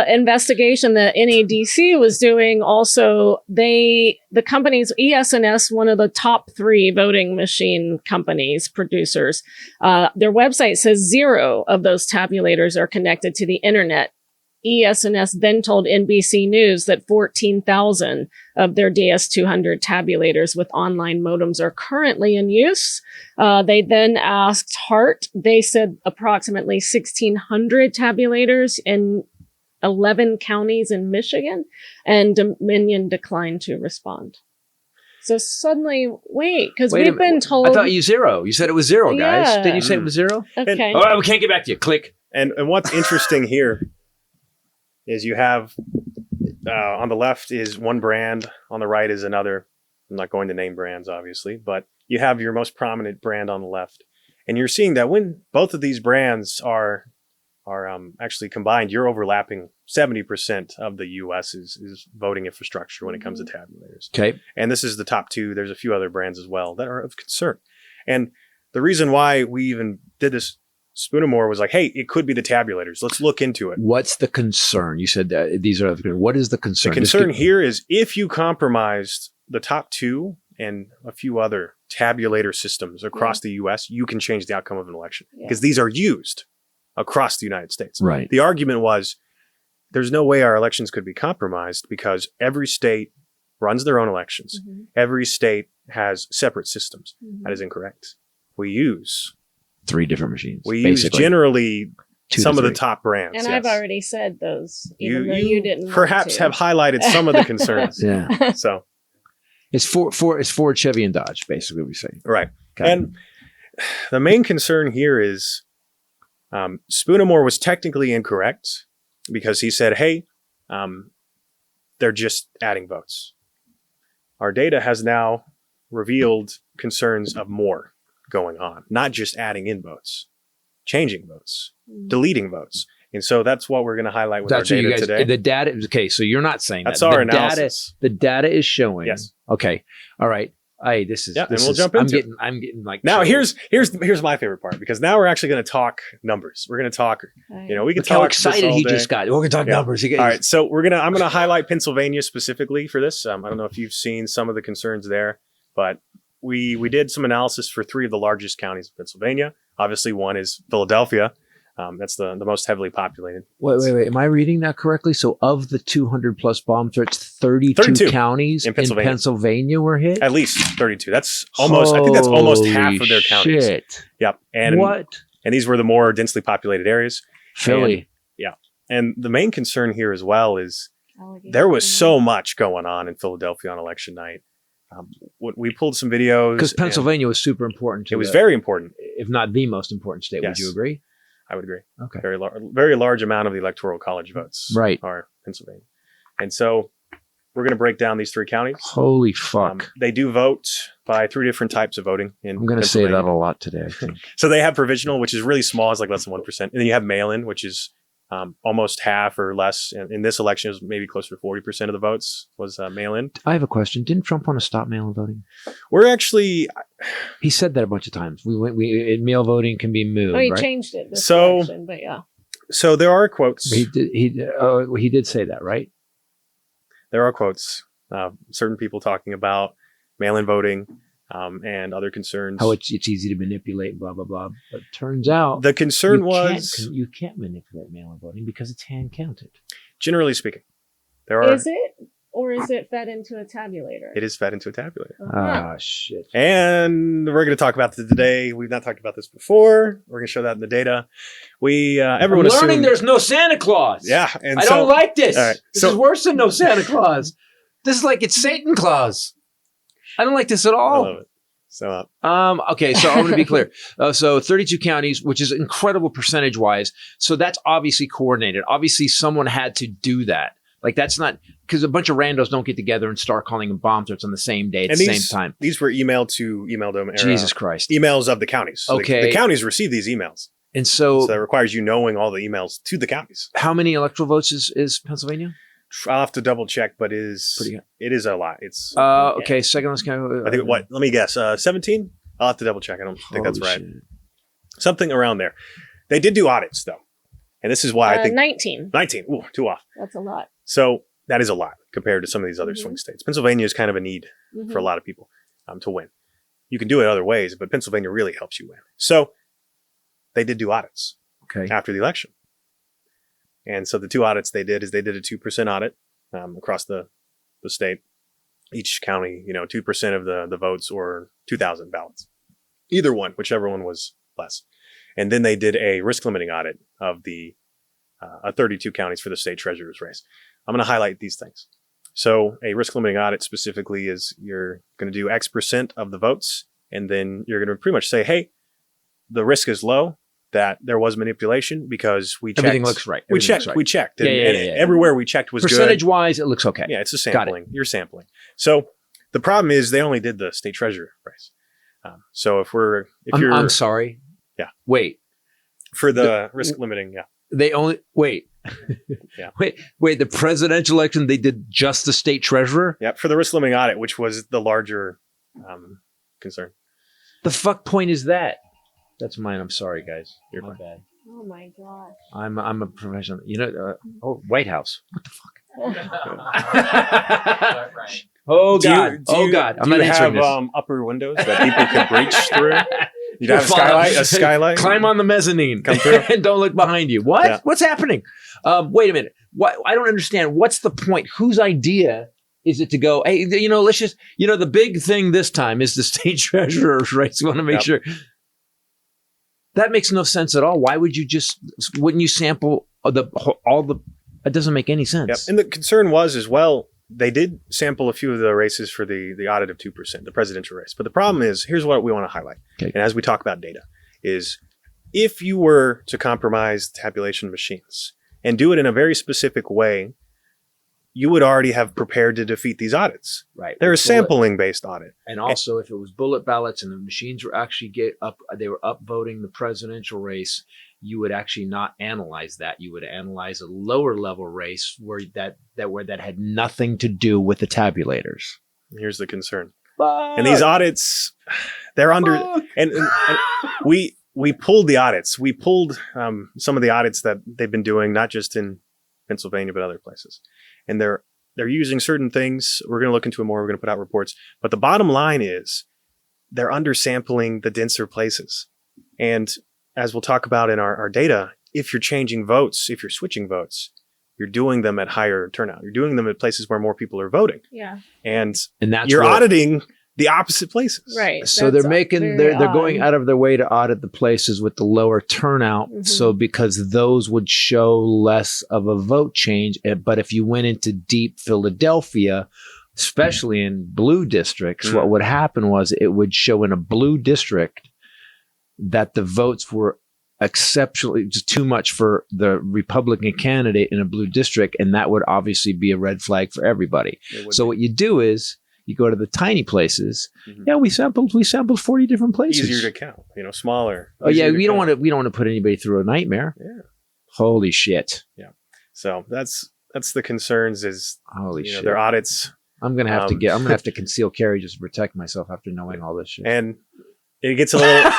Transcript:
investigation that NEDC was doing, also the companies, ES&S, one of the top 3 voting machine companies, producers, their website says 0 of those tabulators are connected to the internet. ES&S then told NBC News that 14,000 of their DS200 tabulators with online modems are currently in use. They then asked HART. They said approximately 1,600 tabulators in 11 counties in Michigan, and Dominion declined to respond. So suddenly, because we've been told... I thought you 0. You said it was 0, guys. Yeah. Didn't you say it was 0? Okay. All right, we can't get back to you. Click. And what's interesting here is you have on the left is one brand, on the right is another. I'm not going to name brands, obviously, but you have your most prominent brand on the left. And you're seeing that when both of these brands are actually combined, you're overlapping 70% of the U.S.'s voting infrastructure when it comes to tabulators. Okay. And this is the top 2. There's a few other brands as well that are of concern. And the reason why we even did this Spoonamore was like, hey, it could be the tabulators. Let's look into it. What's the concern? You said these are what is the concern? The concern here is if you compromised the top 2 and a few other tabulator systems across the U.S., you can change the outcome of an election because these are used across the United States. Right. The argument was there's no way our elections could be compromised because every state runs their own elections. Every state has separate systems. That is incorrect. We use 3 different machines. We use generally some of the top brands. And I've already said those, even though you didn't. Perhaps have highlighted some of the concerns. Yeah. So it's Ford, Chevy, and Dodge, basically, we say. Right. And the main concern here is Spoonamore was technically incorrect because he said, hey, they're just adding votes. Our data has now revealed concerns of more going on, not just adding in votes, changing votes, deleting votes. And so that's what we're going to highlight with our data today. The data, okay, so you're not saying that's our analysis. The data is showing. Yes. Okay. All right. Hey, this is. And we'll jump into it. I'm getting like. Now here's my favorite part because now we're actually going to talk numbers. We're going to talk. We can Look talk. how excited he just got. We're going to talk numbers. All right. So I'm going to highlight Pennsylvania specifically for this. I don't know if you've seen some of the concerns there, but we did some analysis for 3 of the largest counties of Pennsylvania. Obviously, one is Philadelphia. That's the most heavily populated. Wait. Am I reading that correctly? So of the 200 plus bomb threats, 32 counties in Pennsylvania were hit? At least 32. That's almost, I think that's almost half of their counties. Shit. Yep. And And these were the more densely populated areas. Philly. And the main concern here as well is there was so much going on in Philadelphia on election night. We pulled some videos. Because Pennsylvania was super important. It was very important. If not the most important state. Yes. Would you agree? I would agree. Okay. Very large amount of the electoral college votes are Pennsylvania. And so we're going to break down these 3 counties. Holy fuck. They do vote by 3 different types of voting. I'm going to say that a lot today, I think. So they have provisional, which is really small. It's like less than 1%. And then you have mail-in, which is almost half or less. In this election, it was maybe closer to 40% of the votes was mail-in. I have a question. Didn't Trump want to stop mail-in voting? We're actually... He said that a bunch of times. Mail voting can be moved. Oh, he changed it this election, but yeah. So there are quotes. He did say that, right? There are quotes. Certain people talking about mail-in voting and other concerns. How it's easy to manipulate, blah, blah, blah. But turns out the concern was you can't manipulate mail-in voting because it's hand counted. Generally speaking, there are. Is it? Or is it fed into a tabulator? It is fed into a tabulator. Ah, shit. And we're going to talk about this today. We've not talked about this before. We're going to show that in the data. Everyone I'm learning there's no Santa Claus. Yeah. And I don't like this. All right, this is worse than no Santa Claus. This is like it's Satan Claus. I don't like this at all. I love it. So, okay, so I'm going to be clear. So 32 counties, which is incredible percentage-wise. So that's obviously coordinated. Obviously, someone had to do that. Like that's not because a bunch of randos don't get together and start calling them bomb threats on the same day at the same time. These were email dome era. Jesus Christ. Emails of the counties. So okay. The counties receive these emails. And so that requires you knowing all the emails to the counties. How many electoral votes is Pennsylvania? I'll have to double check, but it is a lot. It's okay. Second, let's go. I think let me guess. 17? I'll have to double check. I don't think that's right. Something around there. They did do audits though. And this is why I think 19. 19. Ooh, too off. That's a lot. So that is a lot compared to some of these other swing states. Pennsylvania is kind of a need Mhm. for a lot of people to win. You can do it other ways, but Pennsylvania really helps you win. So they did do audits Okay. after the election. And so the two audits they did is they did a 2% audit across the state. Each county, 2% of the votes or 2,000 ballots. Either one, whichever one was less. And then they did a risk limiting audit of the 32 counties for the state treasurer's race. I'm going to highlight these things. So a risk limiting audit specifically is you're going to do X percent of the votes, and then you're going to pretty much say, hey, the risk is low that there was manipulation because we checked. Everything looks right. We checked. We checked. And, Yeah. everywhere we checked was good. Percentage-wise, it looks okay. Yeah, it's a sampling. You're sampling. So the problem is they only did the state treasurer race. So if you're, I'm sorry. Yeah. Wait. For the risk limiting, yeah. They only wait. Yeah. Wait. The presidential election, they did just the state treasurer. Yeah, for the risk limiting audit, which was the larger concern. The fuck point is that? That's mine. I'm sorry, guys. You're My fine. bad. Oh my gosh. I'm a professional. White House. What the fuck? Oh God. I'm do not you answering have this. upper windows that people could breach through? You'd have a skylight. Climb on the mezzanine. Come through. And don't look behind you. What? Yeah. What's happening? Wait a minute. What? I don't understand. What's the point? Whose idea is it to go, hey, let's just, the big thing this time is the state treasurer's race. We want to make sure. That makes no sense at all. Why would you wouldn't you sample it doesn't make any sense. Yep. And the concern was as well, they did sample a few of the races for the audit of 2%, the presidential race. But the problem is, here's what we want to highlight. Okay. And as we talk about data, is if you were to compromise tabulation machines and do it in a very specific way, you would already have prepared to defeat these audits. Right. They're a sampling-based audit. And also, if it was bullet ballots and the machines were actually they were upvoting the presidential race, you would actually not analyze that. You would analyze a lower level race where that had nothing to do with the tabulators. Here's the concern. Fuck. And these audits, they're under, and we pulled the audits. We pulled some of the audits that they've been doing, not just in Pennsylvania, but other places. And they're using certain things. We're going to look into it more. We're going to put out reports. But the bottom line is they're undersampling the denser places. And as we'll talk about in our data, if you're changing votes, if you're switching votes, you're doing them at higher turnout. You're doing them at places where more people are voting. Yeah. And that's you're auditing the opposite places. Right. So they're going out of their way to audit the places with the lower turnout. Mhm. So because those would show less of a vote change. But if you went into deep Philadelphia, especially in blue districts, what would happen was it would show in a blue district that the votes were exceptionally just too much for the Republican candidate in a blue district. And that would obviously be a red flag for everybody. So what you do is you go to the tiny places. Mhm. Yeah, we sampled 40 different places. Easier to count, smaller. Oh yeah, Easier to we don't count. want to put anybody through a nightmare. Yeah. Holy shit. So that's the concerns is, Holy shit. their audits. I'm gonna have to conceal carry just to protect myself after knowing all this shit. And it gets a little